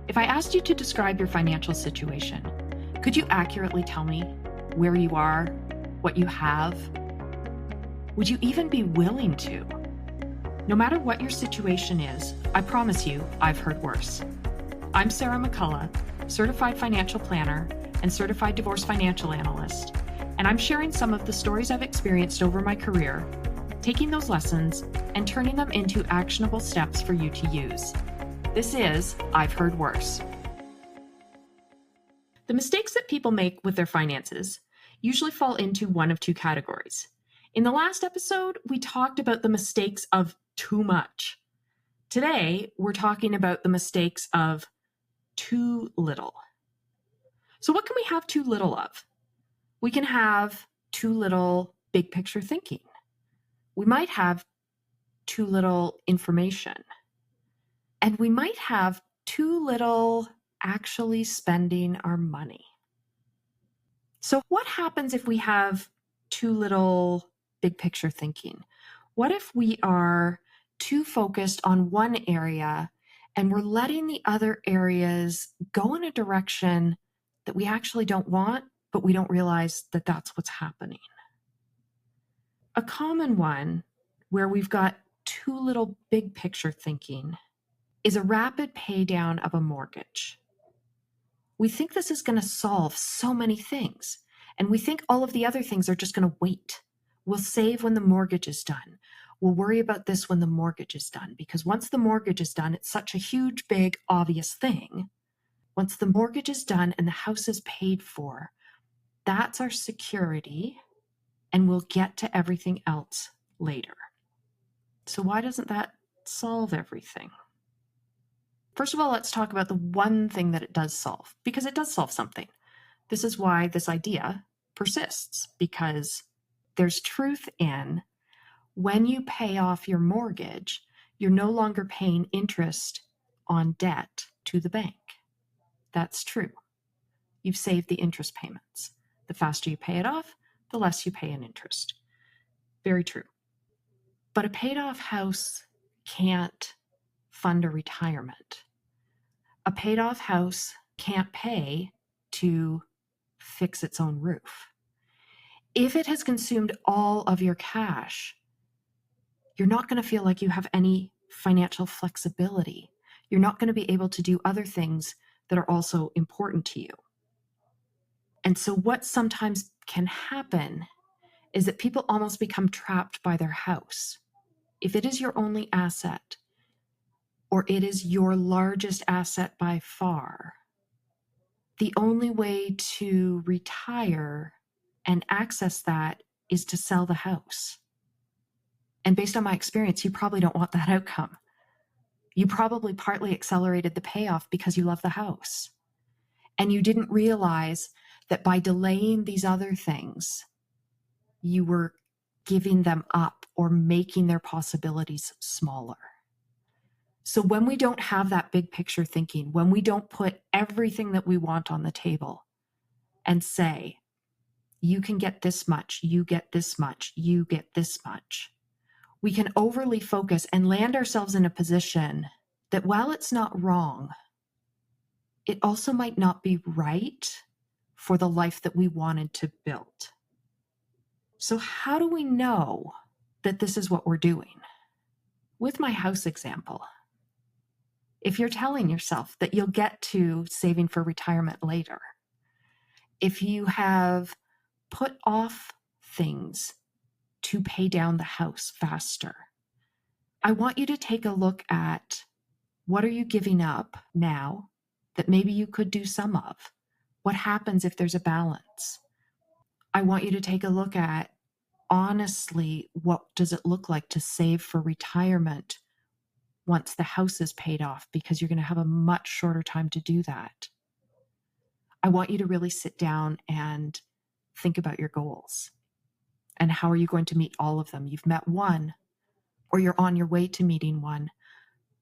If I asked you to describe your financial situation, could you accurately tell me where you are, what you have? Would you even be willing to? No matter what your situation is, I promise you, I've heard worse. I'm Sara McCullough, certified financial planner and certified divorce financial analyst, and I'm sharing some of the stories I've experienced over my career, taking those lessons and turning them into actionable steps for you to use. This is I've Heard Worse. The mistakes that people make with their finances usually fall into one of two categories. In the last episode, we talked about the mistakes of too much. Today, we're talking about the mistakes of too little. So what can we have too little of? We can have too little big picture thinking. We might have too little information. And we might have too little actually spending our money. So what happens if we have too little big picture thinking? What if we are too focused on one area and we're letting the other areas go in a direction that we actually don't want, but we don't realize that that's what's happening? A common one where we've got too little big picture thinking is a rapid pay down of a mortgage. We think this is going to solve so many things, and we think all of the other things are just going to wait. We'll save when the mortgage is done. We'll worry about this when the mortgage is done, because once the mortgage is done, it's such a huge, big, obvious thing. Once the mortgage is done and the house is paid for, that's our security, and we'll get to everything else later. So why doesn't that solve everything? First of all, let's talk about the one thing that it does solve, because it does solve something. This is why this idea persists, because there's truth in when you pay off your mortgage, you're no longer paying interest on debt to the bank. That's true. You've saved the interest payments. The faster you pay it off, the less you pay in interest. Very true. But a paid off house can't fund a retirement. A paid off house can't pay to fix its own roof. If it has consumed all of your cash, you're not going to feel like you have any financial flexibility. You're not going to be able to do other things that are also important to you. And so what sometimes can happen is that people almost become trapped by their house. If it is your only asset, or it is your largest asset by far, the only way to retire and access that is to sell the house. And based on my experience, you probably don't want that outcome. You probably partly accelerated the payoff because you love the house. And you didn't realize that by delaying these other things, you were giving them up or making their possibilities smaller. So when we don't have that big picture thinking, when we don't put everything that we want on the table and say, you can get this much, you get this much, you get this much, we can overly focus and land ourselves in a position that while it's not wrong, it also might not be right for the life that we wanted to build. So how do we know that this is what we're doing? With my house example, if you're telling yourself that you'll get to saving for retirement later, if you have put off things to pay down the house faster, I want you to take a look at what are you giving up now that maybe you could do some of? What happens if there's a balance? I want you to take a look at, honestly, what does it look like to save for retirement once the house is paid off, because you're going to have a much shorter time to do that. I want you to really sit down and think about your goals and how are you going to meet all of them. You've met one, or you're on your way to meeting one,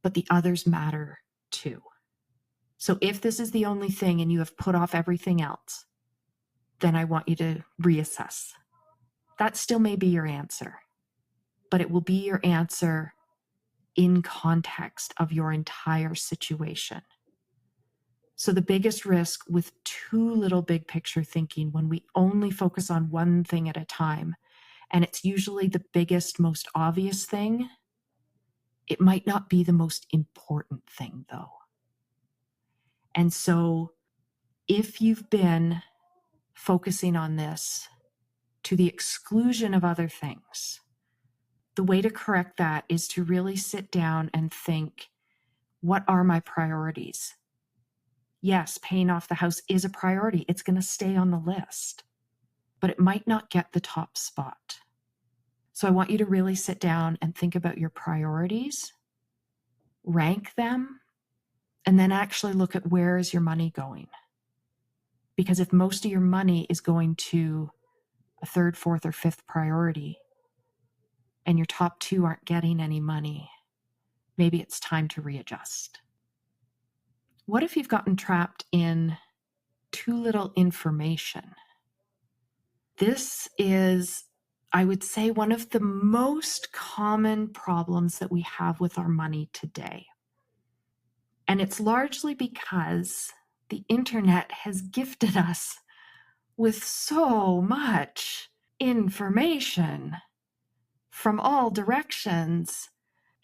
but the others matter too. So if this is the only thing and you have put off everything else, then I want you to reassess. That still may be your answer, but it will be your answer in context of your entire situation. So the biggest risk with too little big picture thinking, when we only focus on one thing at a time, and it's usually the biggest, most obvious thing, it might not be the most important thing though. And so if you've been focusing on this to the exclusion of other things, the way to correct that is to really sit down and think, what are my priorities? Yes, paying off the house is a priority. It's going to stay on the list, but it might not get the top spot. So I want you to really sit down and think about your priorities, rank them, and then actually look at where is your money going. Because if most of your money is going to a third, fourth, or fifth priority, and your top two aren't getting any money, maybe it's time to readjust. What if you've gotten trapped in too little information? This is, I would say, one of the most common problems that we have with our money today. And it's largely because the internet has gifted us with so much information from all directions.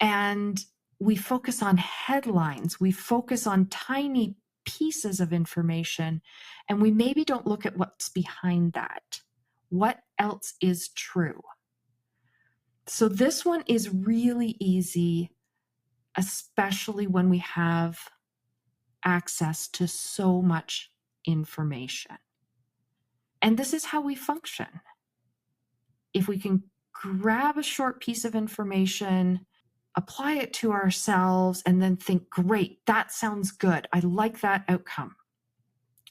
And we focus on headlines, we focus on tiny pieces of information, and we maybe don't look at what's behind that. What else is true? So this one is really easy, especially when we have access to so much information. And this is how we function. If we can grab a short piece of information, apply it to ourselves, and then think, great, that sounds good. I like that outcome.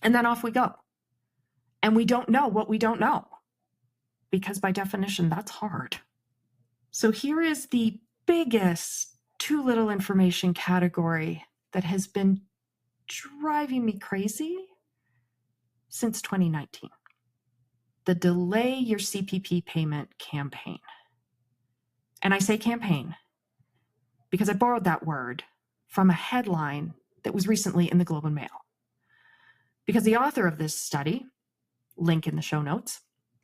And then off we go. And we don't know what we don't know, because by definition, that's hard. So here is the biggest too little information category that has been driving me crazy since 2019. The Delay Your CPP Payment campaign. And I say campaign because I borrowed that word from a headline that was recently in the Globe and Mail. Because the author of this study, link in the show notes,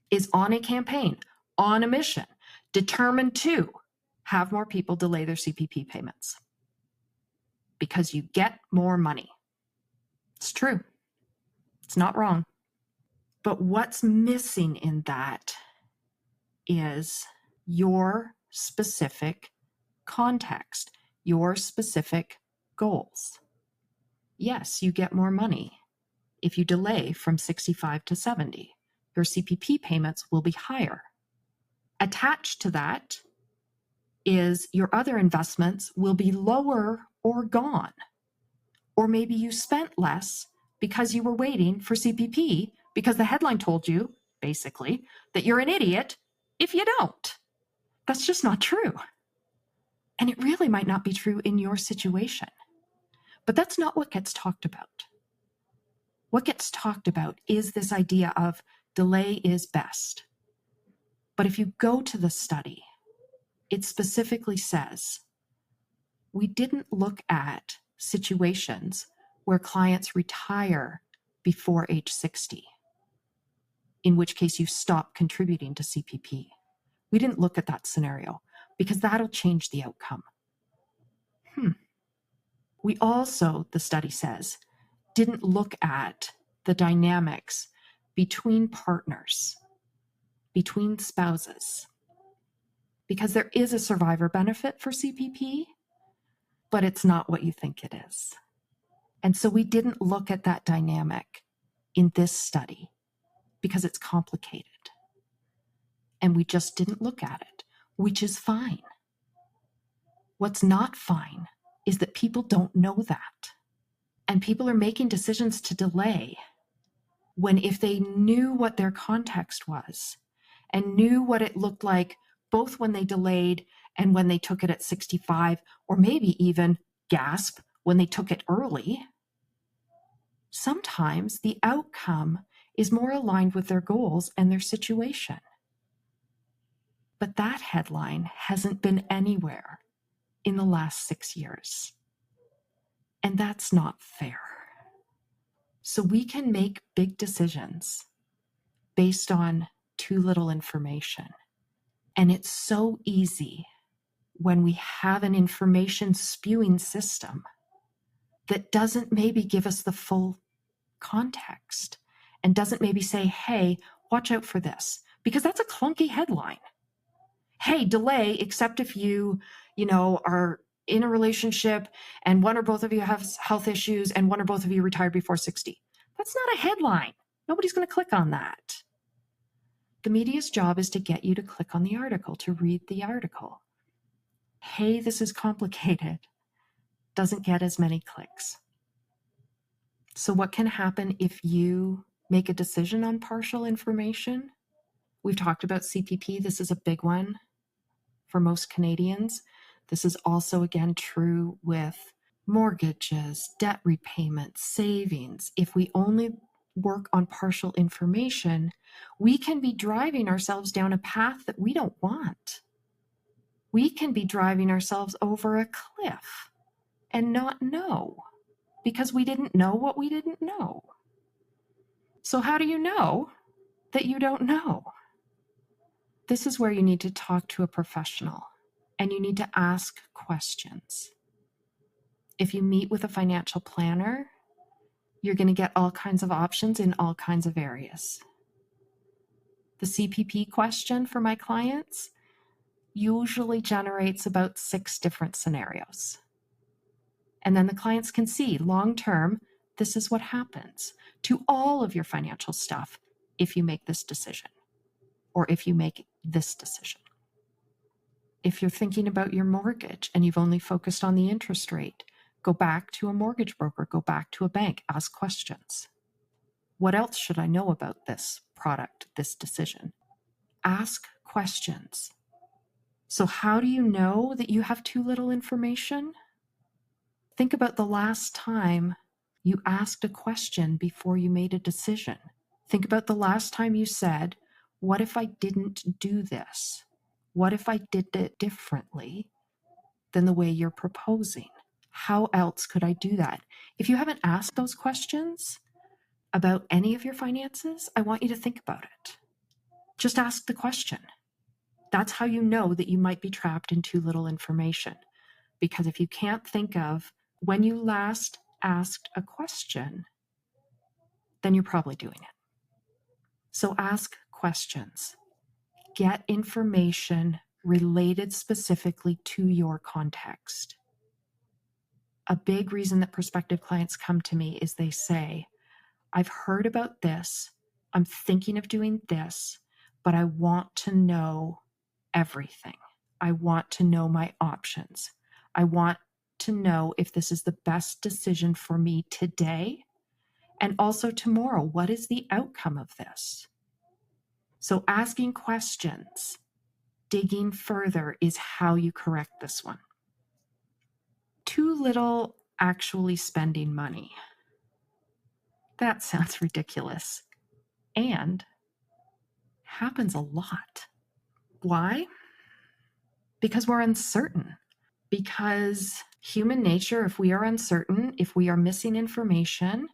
is on a campaign, on a mission, determined to have more people delay their CPP payments. Because you get more money. It's true. It's not wrong. But what's missing in that is your specific context, your specific goals. Yes, you get more money if you delay from 65 to 70. Your CPP payments will be higher. Attached to that is your other investments will be lower or gone. Or maybe you spent less because you were waiting for CPP because the headline told you, basically, that you're an idiot if you don't. That's just not true. And it really might not be true in your situation. But that's not what gets talked about. What gets talked about is this idea of delay is best. But if you go to the study, it specifically says, we didn't look at situations where clients retire before age 60, in which case you stop contributing to CPP. We didn't look at that scenario because that'll change the outcome. We also, the study says, didn't look at the dynamics between partners, between spouses, because there is a survivor benefit for CPP, but it's not what you think it is. And so we didn't look at that dynamic in this study because it's complicated. And we just didn't look at it, which is fine. What's not fine is that people don't know that. And people are making decisions to delay when if they knew what their context was and knew what it looked like both when they delayed and when they took it at 65, or maybe even, gasp, when they took it early, sometimes the outcome is more aligned with their goals and their situation. But that headline hasn't been anywhere in the last 6 years. And that's not fair. So we can make big decisions based on too little information. And it's so easy when we have an information spewing system that doesn't maybe give us the full context and doesn't maybe say, hey, watch out for this, because that's a clunky headline. Hey, delay, except if you are in a relationship and one or both of you have health issues and one or both of you retired before 60. That's not a headline. Nobody's going to click on that. The media's job is to get you to click on the article, to read the article. Hey, this is complicated. Doesn't get as many clicks. So what can happen if you make a decision on partial information? We've talked about CPP. This is a big one for most Canadians. This is also, again, true with mortgages, debt repayments, savings. If we only work on partial information, we can be driving ourselves down a path that we don't want. We can be driving ourselves over a cliff and not know, because we didn't know what we didn't know. So how do you know that you don't know? This is where you need to talk to a professional and you need to ask questions. If you meet with a financial planner, you're going to get all kinds of options in all kinds of areas. The CPP question for my clients usually generates about 6 different scenarios. And then the clients can see long-term, this is what happens to all of your financial stuff if you make this decision, or if you make this decision. If you're thinking about your mortgage and you've only focused on the interest rate, go back to a mortgage broker, go back to a bank, ask questions. What else should I know about this product, this decision? Ask questions. So how do you know that you have too little information? Think about the last time you asked a question before you made a decision. Think about the last time you said, what if I didn't do this? What if I did it differently than the way you're proposing? How else could I do that? If you haven't asked those questions about any of your finances, I want you to think about it. Just ask the question. That's how you know that you might be trapped in too little information. Because if you can't think of when you last asked a question, then you're probably doing it. So ask questions. Get information related specifically to your context. A big reason that prospective clients come to me is they say, I've heard about this, I'm thinking of doing this, but I want to know everything. I want to know my options. I want to know if this is the best decision for me today and also tomorrow. What is the outcome of this? So asking questions, digging further is how you correct this one. Too little actually spending money. That sounds ridiculous and happens a lot. Why? Because we're uncertain. Because human nature, if we are uncertain, if we are missing information,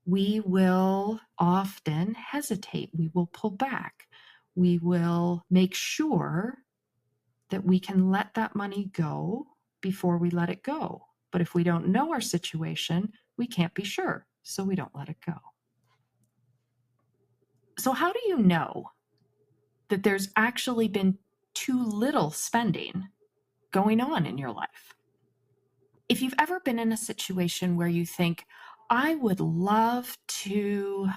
we will often hesitate. We will pull back. We will make sure that we can let that money go before we let it go. But if we don't know our situation, we can't be sure, so we don't let it go. So how do you know that there's actually been too little spending going on in your life? If you've ever been in a situation where you think, I would love to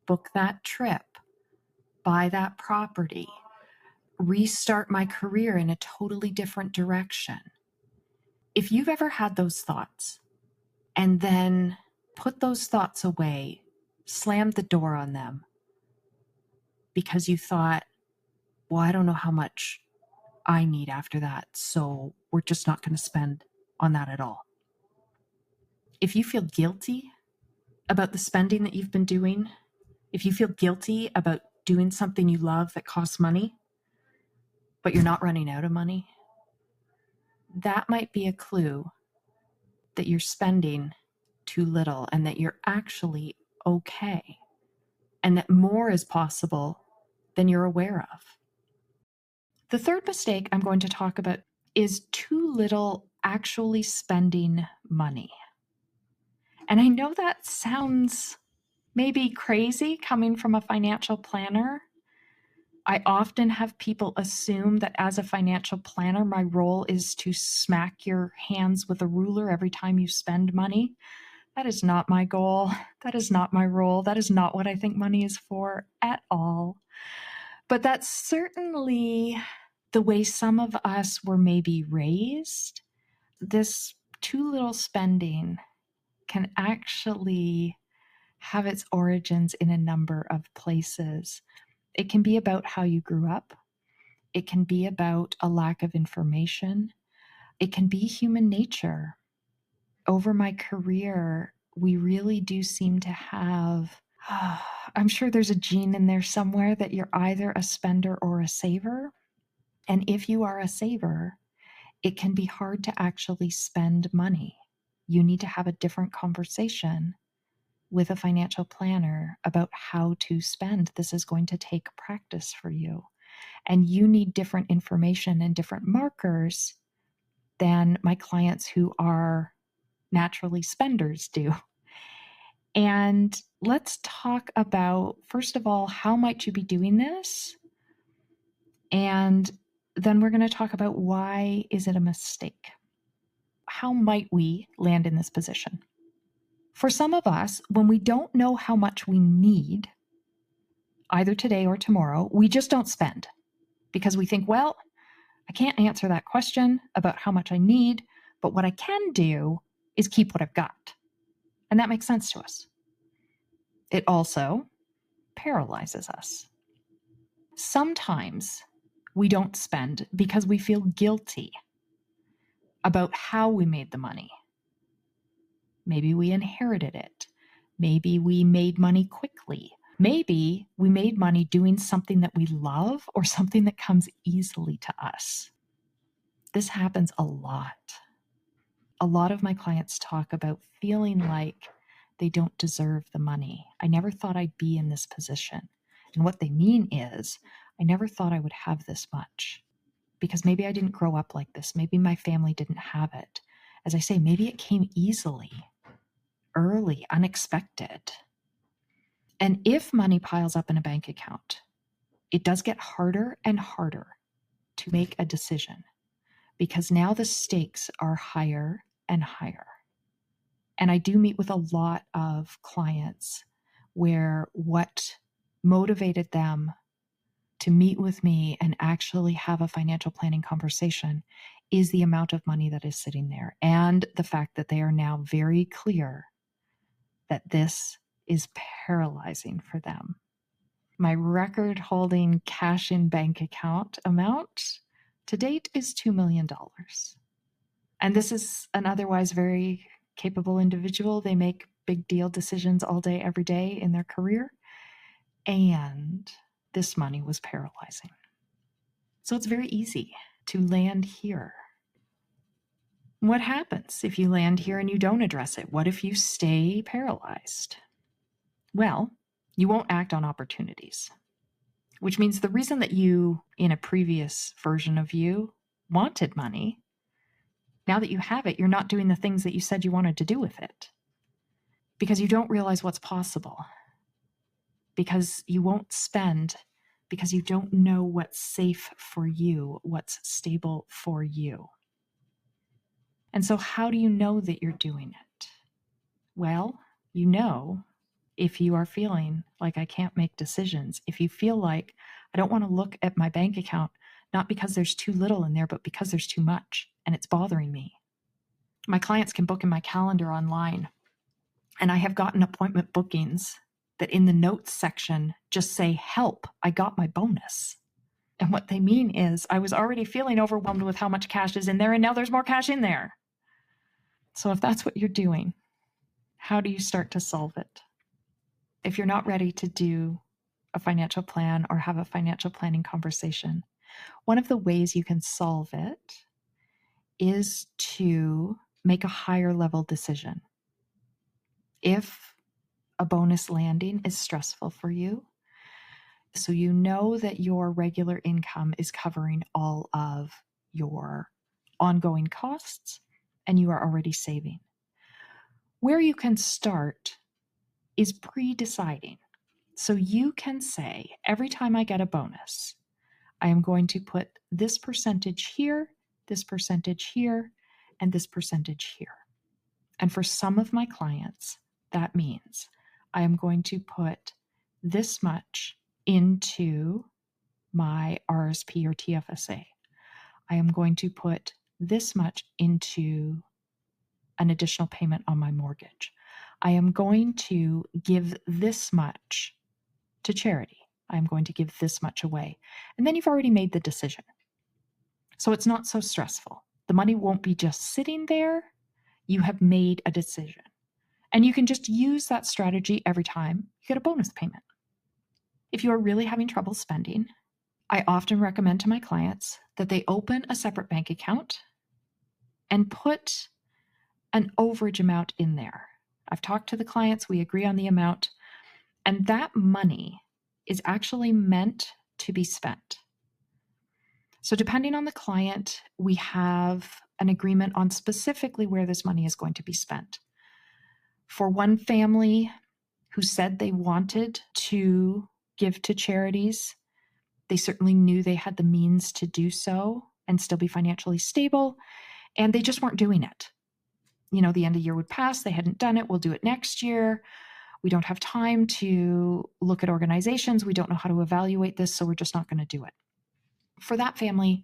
book that trip, buy that property, restart my career in a totally different direction. If you've ever had those thoughts and then put those thoughts away, slammed the door on them because you thought, well, I don't know how much I need after that, so we're just not going to spend on that at all. If you feel guilty about the spending that you've been doing, if you feel guilty about doing something you love that costs money, but you're not running out of money, that might be a clue that you're spending too little and that you're actually okay and that more is possible than you're aware of. The third mistake I'm going to talk about is too little actually spending money. And I know that sounds maybe crazy coming from a financial planner. I often have people assume that as a financial planner, my role is to smack your hands with a ruler every time you spend money. That is not my goal. That is not my role. That is not what I think money is for at all. But that's certainly the way some of us were maybe raised. This too little spending can actually have its origins in a number of places. It can be about how you grew up. It can be about a lack of information. It can be human nature. Over my career, we really do seem to have, I'm sure there's a gene in there somewhere that you're either a spender or a saver. And if you are a saver, it can be hard to actually spend money. You need to have a different conversation with a financial planner about how to spend. This is going to take practice for you. And you need different information and different markers than my clients who are naturally spenders do. And let's talk about, first of all, how might you be doing this? And then we're going to talk about why is it a mistake? How might we land in this position? For some of us, when we don't know how much we need, either today or tomorrow, we just don't spend because we think, well, I can't answer that question about how much I need, but what I can do is keep what I've got. And that makes sense to us. It also paralyzes us. Sometimes we don't spend because we feel guilty about how we made the money. Maybe we inherited it. Maybe we made money quickly. Maybe we made money doing something that we love or something that comes easily to us. This happens a lot. A lot of my clients talk about feeling like they don't deserve the money. I never thought I'd be in this position. And what they mean is, I never thought I would have this much because maybe I didn't grow up like this. Maybe my family didn't have it. As I say, maybe it came easily, early, unexpected. And if money piles up in a bank account, it does get harder and harder to make a decision because now the stakes are higher and higher. And I do meet with a lot of clients where what motivated them to meet with me and actually have a financial planning conversation is the amount of money that is sitting there and the fact that they are now very clear that this is paralyzing for them. My record holding cash in bank account amount to date is $2 million. And this is an otherwise very capable individual. They make big deal decisions all day, every day in their career. And this money was paralyzing. So it's very easy to land here. What happens if you land here and you don't address it? What if you stay paralyzed? Well, you won't act on opportunities, which means the reason that you, in a previous version of you, wanted money, now that you have it, you're not doing the things that you said you wanted to do with it because you don't realize what's possible, because you won't spend, because you don't know what's safe for you, what's stable for you. And so how do you know that you're doing it? Well, you know if you are feeling like I can't make decisions, if you feel like I don't want to look at my bank account, not because there's too little in there, but because there's too much and it's bothering me. My clients can book in my calendar online, and I have gotten appointment bookings that in the notes section just say, help, I got my bonus. And what they mean is I was already feeling overwhelmed with how much cash is in there, and now there's more cash in there. So if that's what you're doing, how do you start to solve it? If you're not ready to do a financial plan or have a financial planning conversation, one of the ways you can solve it is to make a higher level decision. If a bonus landing is stressful for you. So you know that your regular income is covering all of your ongoing costs and you are already saving. Where you can start is pre-deciding. So you can say, every time I get a bonus, I am going to put this percentage here, this percentage here, and this percentage here. And for some of my clients, that means I am going to put this much into my RSP or TFSA. I am going to put this much into an additional payment on my mortgage. I am going to give this much to charity. I am going to give this much away. And then you've already made the decision. So it's not so stressful. The money won't be just sitting there. You have made a decision. And you can just use that strategy every time you get a bonus payment. If you are really having trouble spending, I often recommend to my clients that they open a separate bank account and put an overage amount in there. I've talked to the clients, we agree on the amount, and that money is actually meant to be spent. So depending on the client, we have an agreement on specifically where this money is going to be spent. For one family who said they wanted to give to charities, they certainly knew they had the means to do so and still be financially stable, and they just weren't doing it. You know, the end of the year would pass, they hadn't done it, we'll do it next year. We don't have time to look at organizations, we don't know how to evaluate this, so we're just not going to do it. For that family,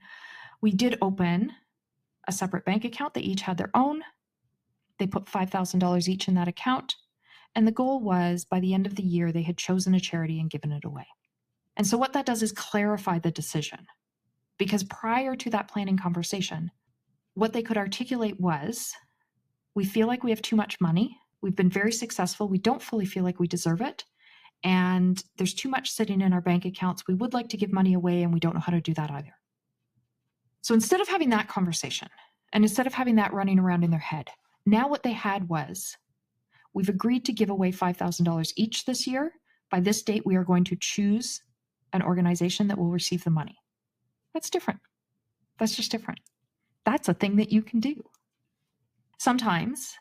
we did open a separate bank account. They each had their own. They put $5,000 each in that account. And the goal was by the end of the year, they had chosen a charity and given it away. And so what that does is clarify the decision. Because prior to that planning conversation, what they could articulate was, we feel like we have too much money. We've been very successful. We don't fully feel like we deserve it. And there's too much sitting in our bank accounts. We would like to give money away, and we don't know how to do that either. So instead of having that conversation, and instead of having that running around in their head, now what they had was, we've agreed to give away $5,000 each this year. By this date, we are going to choose an organization that will receive the money. That's different. That's just different. That's a thing that you can do. Sometimes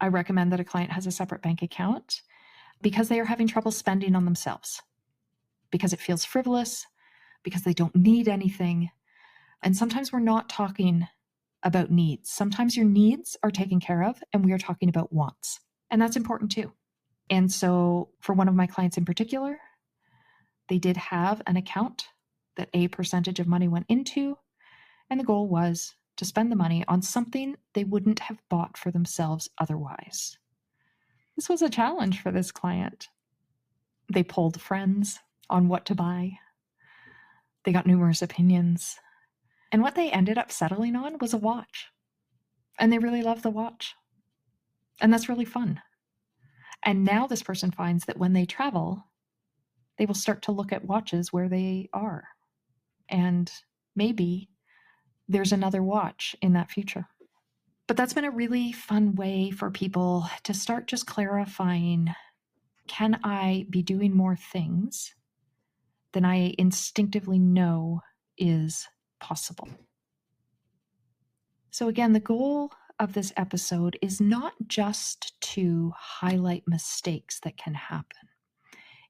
I recommend that a client has a separate bank account because they are having trouble spending on themselves, because it feels frivolous, because they don't need anything. And sometimes we're not talking about needs. Sometimes your needs are taken care of, and we are talking about wants. And that's important too. And so for one of my clients in particular, they did have an account that a percentage of money went into, and the goal was to spend the money on something they wouldn't have bought for themselves otherwise. This was a challenge for this client. They polled friends on what to buy. They got numerous opinions. And what they ended up settling on was a watch. And they really love the watch. And that's really fun. And now this person finds that when they travel, they will start to look at watches where they are. And maybe there's another watch in that future. But that's been a really fun way for people to start just clarifying, can I be doing more things than I instinctively know is possible? So again, the goal of this episode is not just to highlight mistakes that can happen.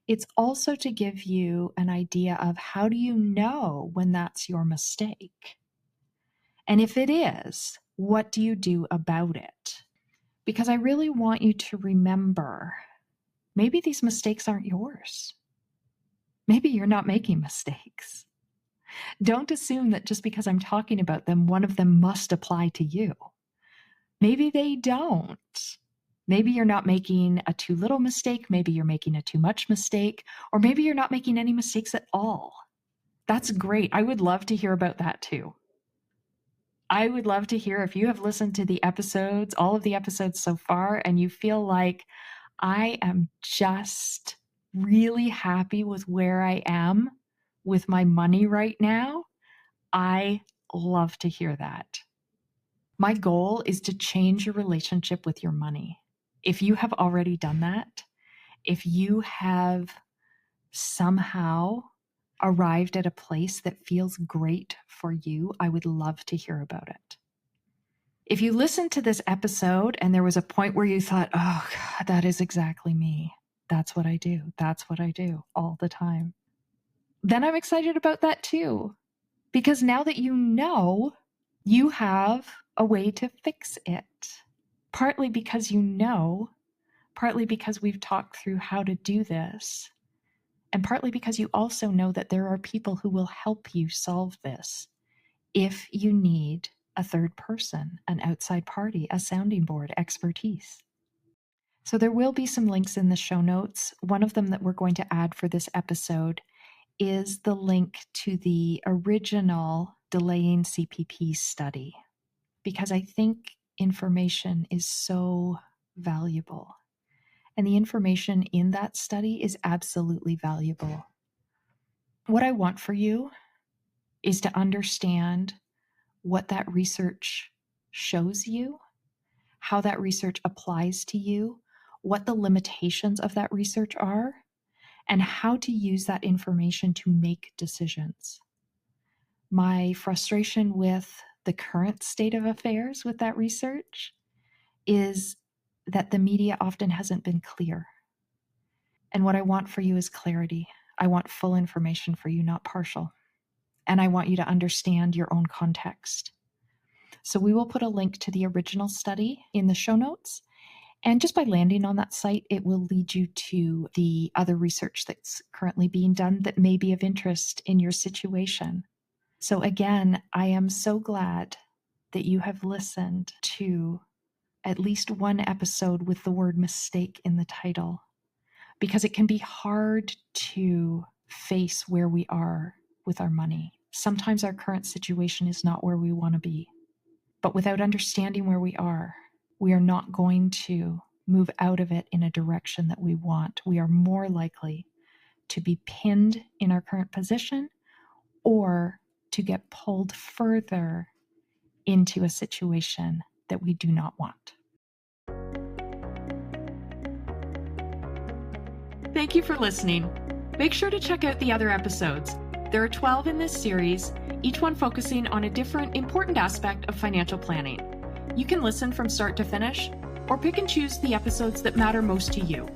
It's also to give you an idea of how do you know when that's your mistake? And if it is, what do you do about it? Because I really want you to remember, maybe these mistakes aren't yours. Maybe you're not making mistakes. Don't assume that just because I'm talking about them, one of them must apply to you. Maybe they don't. Maybe you're not making a too little mistake. Maybe you're making a too much mistake. Or maybe you're not making any mistakes at all. That's great. I would love to hear about that too. I would love to hear if you have listened to the episodes, all of the episodes so far, and you feel like I am just really happy with where I am with my money right now. I love to hear that. My goal is to change your relationship with your money. If you have already done that, If you have somehow arrived at a place that feels great for you, I would love to hear about it. If you listened to this episode and there was a point where you thought, oh, God, that is exactly me. That's what I do. That's what I do all the time. Then I'm excited about that too. Because now that you know, you have a way to fix it. Partly because you know, partly because we've talked through how to do this, and partly because you also know that there are people who will help you solve this if you need a third person, an outside party, a sounding board, expertise. So there will be some links in the show notes. One of them that we're going to add for this episode is the link to the original Delaying CPP study, because I think information is so valuable. And the information in that study is absolutely valuable. What I want for you is to understand what that research shows you, how that research applies to you, what the limitations of that research are, and how to use that information to make decisions. My frustration with the current state of affairs with that research is that the media often hasn't been clear. And what I want for you is clarity. I want full information for you, not partial. And I want you to understand your own context. So we will put a link to the original study in the show notes. And just by landing on that site, it will lead you to the other research that's currently being done that may be of interest in your situation. So again, I am so glad that you have listened to at least one episode with the word mistake in the title, because it can be hard to face where we are with our money. Sometimes our current situation is not where we want to be. But without understanding where we are not going to move out of it in a direction that we want. We are more likely to be pinned in our current position or to get pulled further into a situation that we do not want. Thank you for listening. Make sure to check out the other episodes. There are 12 in this series, each one focusing on a different important aspect of financial planning. You can listen from start to finish, or pick and choose the episodes that matter most to you.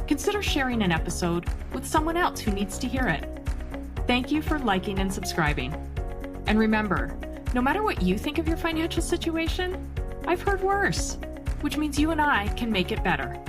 Consider sharing an episode with someone else who needs to hear it. Thank you for liking and subscribing. And remember, no matter what you think of your financial situation, I've heard worse, which means you and I can make it better.